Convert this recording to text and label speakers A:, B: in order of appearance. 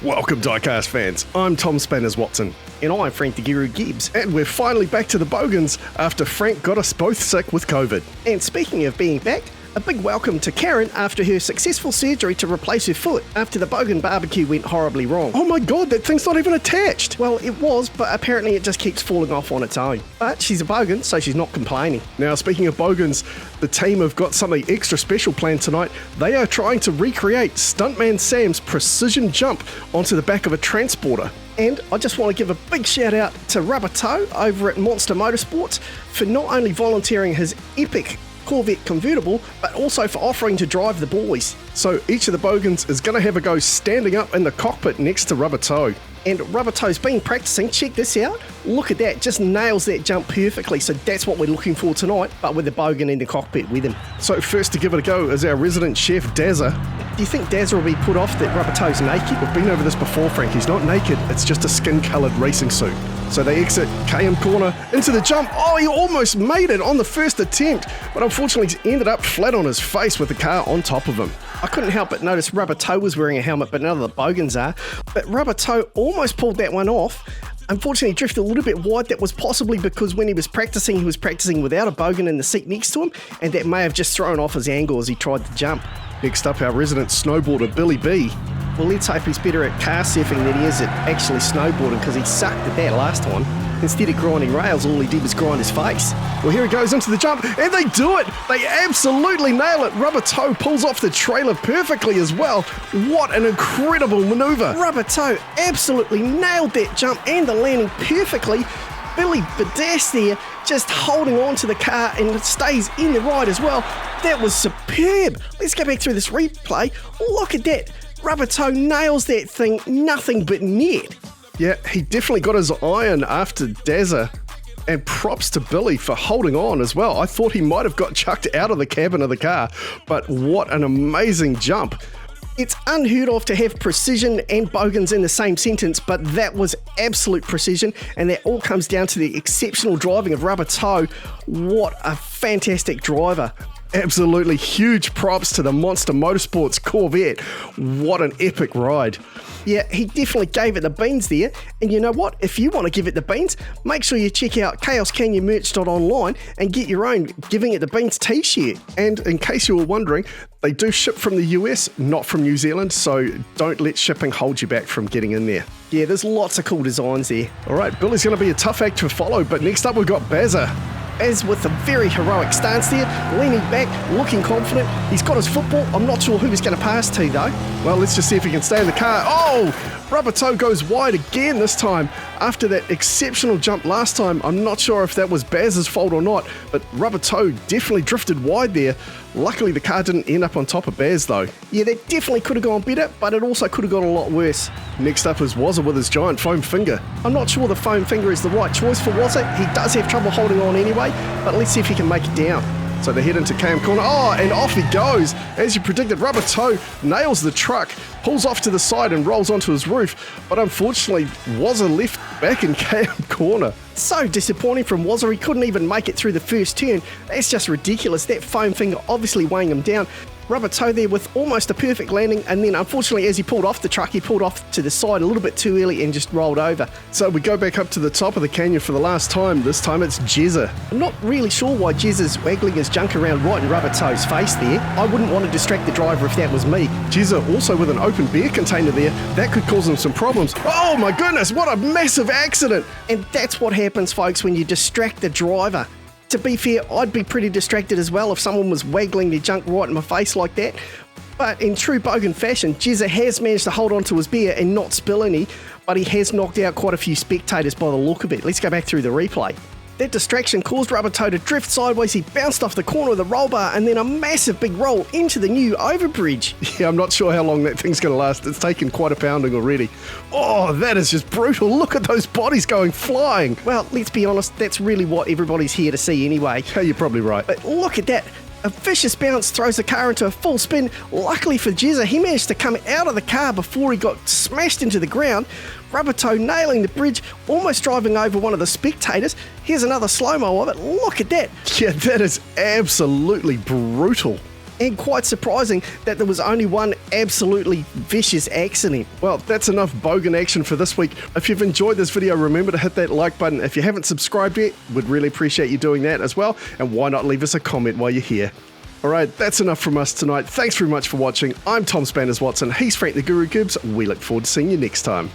A: Welcome, diecast fans. I'm Tom Spanners Watson.
B: And I'm Frank the Guru Gibbs.
A: And we're finally back to the Bogans after Frank got us both sick with COVID.
B: And speaking of being back, a big welcome to Karen after her successful surgery to replace her foot after the Bogan barbecue went horribly wrong.
A: Oh my god, that thing's not even attached!
B: Well, it was, but apparently it just keeps falling off on its own. But she's a Bogan, so she's not complaining.
A: Now, speaking of Bogans, the team have got something extra special planned tonight. They are trying to recreate Stuntman Sam's precision jump onto the back of a transporter.
B: And I just want to give a big shout out to Rubber Toe over at Monster Motorsports for not only volunteering his epic Corvette convertible, but also for offering to drive the boys.
A: So each of the Bogans is going to have a go standing up in the cockpit next to Rubber Toe.
B: And Rubber Toe's been practicing. Check this out. Look at that, just nails that jump perfectly. So that's what we're looking for tonight, but with the Bogan in the cockpit with him.
A: So first to give it a go is our resident chef, Dazza.
B: Do you think Dazza will be put off that Rubber Toe's naked?
A: We've been over this before, Frank. He's not naked, it's just a skin-coloured racing suit. So they exit KM corner into the jump. Oh, he almost made it on the first attempt, but unfortunately he's ended up flat on his face with the car on top of him.
B: I couldn't help but notice Rubber Toe was wearing a helmet, but none of the Bogans are. But Rubber Toe almost pulled that one off. Unfortunately, he drifted a little bit wide. That was possibly because when he was practicing without a Bogan in the seat next to him, and that may have just thrown off his angle as he tried to jump.
A: Next up, our resident snowboarder, Billy B.
B: Well, let's hope he's better at car surfing than he is at actually snowboarding, because he sucked at that last one. Instead of grinding rails, all he did was grind his face.
A: Well, here he goes into the jump, and they do it! They absolutely nail it! Rubber Toe pulls off the trailer perfectly as well. What an incredible manoeuvre!
B: Rubber Toe absolutely nailed that jump and the landing perfectly. Billy Badass there just holding on to the car and stays in the ride as well. That was superb. Let's go back through this replay. Look at that. Rubber Toe nails that thing, nothing but net.
A: Yeah, he definitely got his iron after Dazza. And props to Billy for holding on as well. I thought he might have got chucked out of the cabin of the car, but what an amazing jump.
B: It's unheard of to have precision and Bogans in the same sentence, but that was absolute precision, and that all comes down to the exceptional driving of Rubber Toe. What a fantastic driver.
A: Absolutely huge props to the Monster Motorsports Corvette. What an epic ride.
B: Yeah, he definitely gave it the beans there. And you know what? If you want to give it the beans, make sure you check out chaoscanyonmerch.online and get your own Giving It the Beans t-shirt.
A: And in case you were wondering, they do ship from the US, not from New Zealand, so don't let shipping hold you back from getting in there.
B: Yeah, there's lots of cool designs there.
A: All right, Billy's going to be a tough act to follow, but next up we've got Bazza.
B: As with a very heroic stance there, leaning back, looking confident. He's got his football. I'm not sure who he's going to pass to, though.
A: Well, let's just see if he can stay in the car. Oh! Rubber Toe goes wide again this time. After that exceptional jump last time, I'm not sure if that was Baz's fault or not, but Rubber Toe definitely drifted wide there. Luckily, the car didn't end up on top of Baz, though.
B: Yeah, that definitely could have gone better, but it also could have gone a lot worse.
A: Next up is Wazza with his giant foam finger.
B: I'm not sure the foam finger is the right choice for Wazza. He does have trouble holding on anyway, but let's see if he can make it down.
A: So they head into KM corner. Oh, and off he goes. As you predicted, Rubber Toe nails the truck, pulls off to the side and rolls onto his roof. But unfortunately, Wazza left back in KM corner.
B: So disappointing from Wazza. He couldn't even make it through the first turn. That's just ridiculous. That foam finger obviously weighing him down. Rubber Toe there with almost a perfect landing, and then unfortunately as he pulled off the truck, he pulled off to the side a little bit too early and just rolled over.
A: So we go back up to the top of the canyon for the last time. This time it's Jezza.
B: I'm not really sure why Jezza's waggling his junk around right in Rubber Toe's face there. I wouldn't want to distract the driver if that was me.
A: Jezza also with an open beer container there. That could cause him some problems. Oh my goodness, what a massive accident!
B: And that's what happens, folks, when you distract the driver. To be fair, I'd be pretty distracted as well if someone was waggling their junk right in my face like that. But in true Bogan fashion, Jezza has managed to hold on to his beer and not spill any, but he has knocked out quite a few spectators by the look of it. Let's go back through the replay. That distraction caused Rubber Toe to drift sideways. He bounced off the corner of the roll bar and then a massive big roll into the new overbridge.
A: Yeah, I'm not sure how long that thing's going to last. It's taken quite a pounding already. Oh, that is just brutal. Look at those bodies going flying.
B: Well, let's be honest, that's really what everybody's here to see anyway.
A: Yeah, you're probably right.
B: But look at that. A vicious bounce throws the car into a full spin. Luckily for Jezza, he managed to come out of the car before he got smashed into the ground. Rubber Toe nailing the bridge, almost driving over one of the spectators. Here's another slow-mo of it. Look at that.
A: Yeah, that is absolutely brutal.
B: And quite surprising that there was only one absolutely vicious accident.
A: Well, that's enough Bogan action for this week. If you've enjoyed this video, remember to hit that like button. If you haven't subscribed yet, would really appreciate you doing that as well. And why not leave us a comment while you're here? All right, that's enough from us tonight. Thanks very much for watching. I'm Tom Spanners Watson. He's Frank the Guru Gibbs. We look forward to seeing you next time.